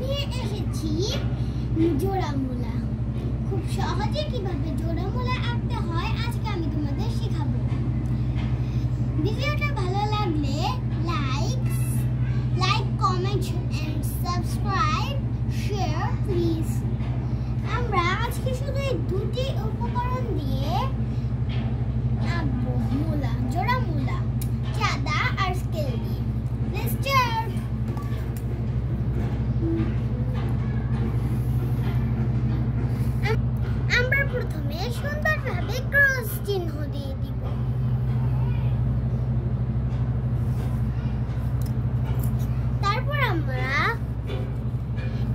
নিয়ে এসেছি জোড়া মূলা। খুব সহজে কিভাবে জোড়া মূলা আঁকতে হয় আজকে আমি তোমাদের শেখাবো। ভিডিওটা ভালো লাগলে like comment and subscribe share please. আমরা আজকে শুধু এই দুটি উপকরণ দিয়ে আঁকবো মূলা, জোড়া মূলা, চাঁদা আর স্কেল দিয়ে। Let's start. আমরা প্রথমে সুন্দরভাবে ক্রস চিহ্ন দিয়ে দিব। তারপর আমরা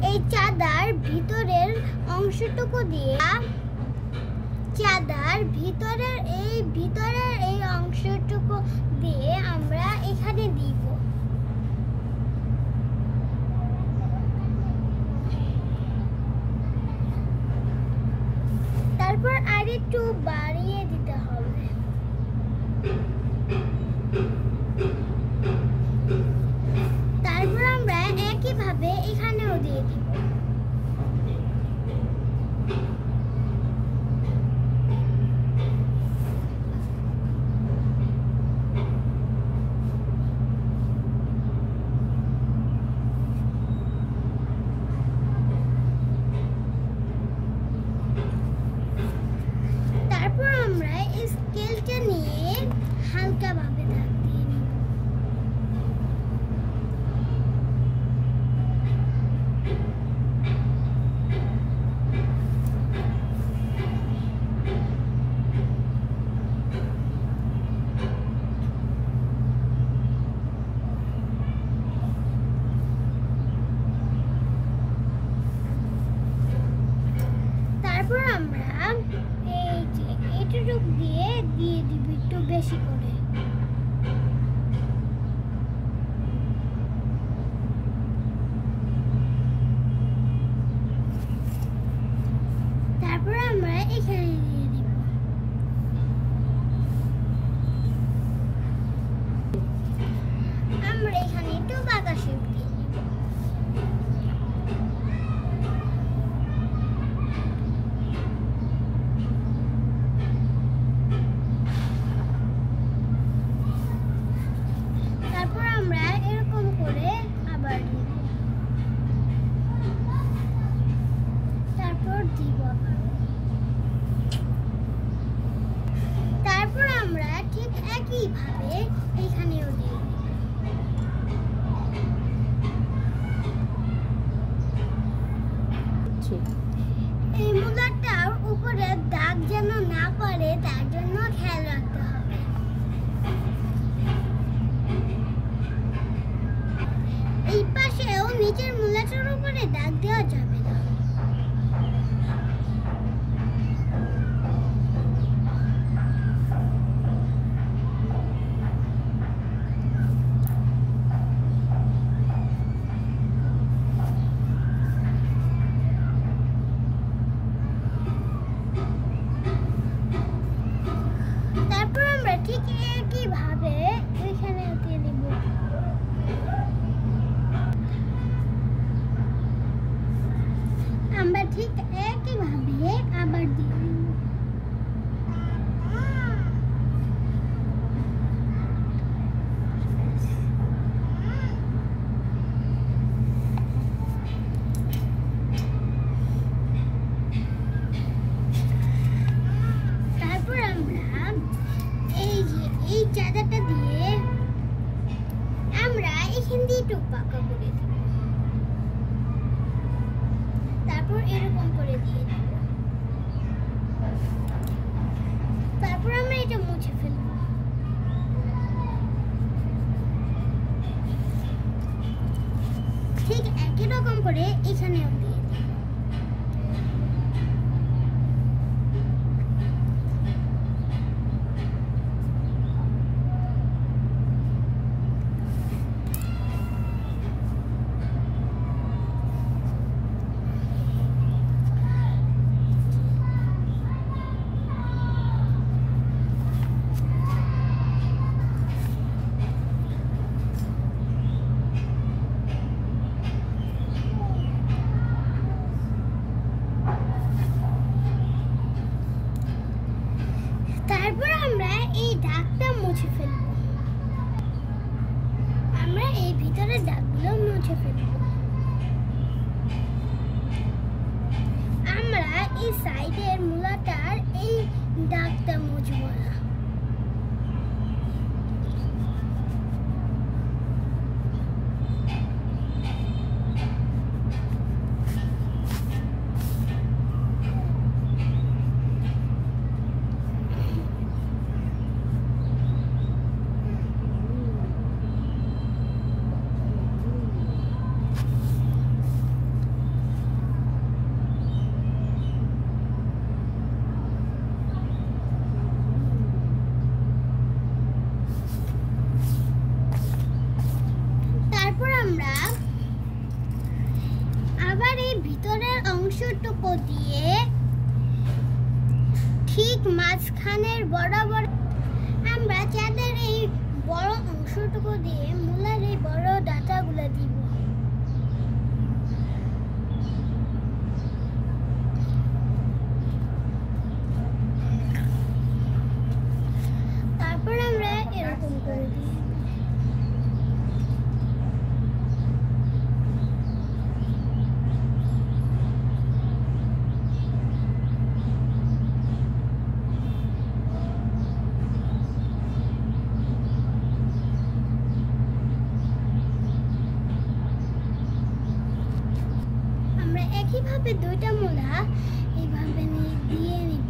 এই চাঁদার ভিতরের অংশটুকু দিয়ে ভিতরের এই অংশটুকু দিয়ে আমরা এখানে দিব। তারপর আরেকটু বাড়িয়ে দিতে হবে। তারপর আমরা একইভাবে এখানেও দিয়ে দিব। তারপর আমরা এই স্কেলটা নিয়ে হালকাভাবে দাগ দিয়ে নিব। তারপর আমরা এই যে এটুকু দিয়ে দিব একটু বেশি করে। তারপর আমরা এখানে দিয়ে দিব। আমরা এখানে একটু বাঁকা শেপ দিয়ে দিব। তারপর আমরা এরকম করে আবার দিব। তারপর দিব আবার। তারপর আমরা ঠিক একইভাবে এখানেও দিব। এই মূলাটার উপরে দাগ যেন না পড়ে তার জন্য খেয়াল রাখতে হবে। এই পাশেও নিচের মূলাটার উপরে দাগ দেওয়া যাবে না। তারপর আমরা ঠিক একইভাবে এখানে দিয়ে দিব। আমরা ঠিক একইভাবে আবার দিয়ে দিব। তারপর আমরা এই চাঁদাটা দিয়ে আমরা এখান দিয়ে একটু পাকা করে দিব। তারপর এরকম করে দিয়ে দিব। তারপর আমরা এটা মুছে ফেলব। ঠিক একই রকম করে এখানেও দিয়ে দিব। মুছে ফেলবো। আমরা এই সাইডের মূলাটার এই দাগটা মুছবো না। আমরা আবার এই ভিতরের অংশটুকু দিয়ে ঠিক মাঝখানের বরাবর আমরা চাঁদের এই বড় অংশটুকু দিয়ে মূলার এই বড় ডাঁটাগুলো দিব। তারপর আমরা এরকম করে দিই। একইভাবে দুইটা মূলা এইভাবে দিয়ে নিব।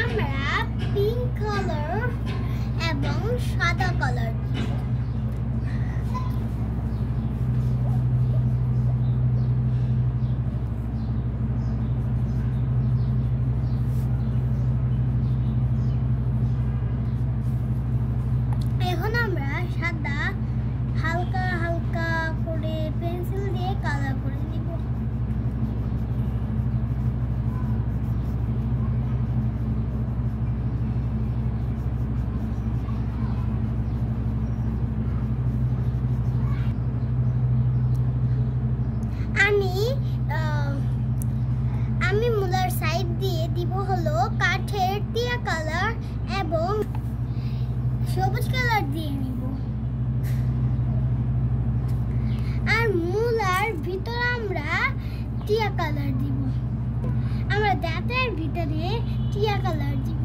আমরা পিঙ্ক কালার এবং সাদা কালার দিব। এখন আমরা সাদা হালকা হালকা করে পেন্সিল দিয়ে কালার করে নিব। আমি মূলার সাইড দিয়ে দিব হলো কাঠের টিয়া কালার এবং সবুজ কালার দিয়ে নিব। আর মূলার ভিতরে আমরা টিয়া কালার দিব। আমরা দাঁতের ভিতরে টিয়া কালার দিব।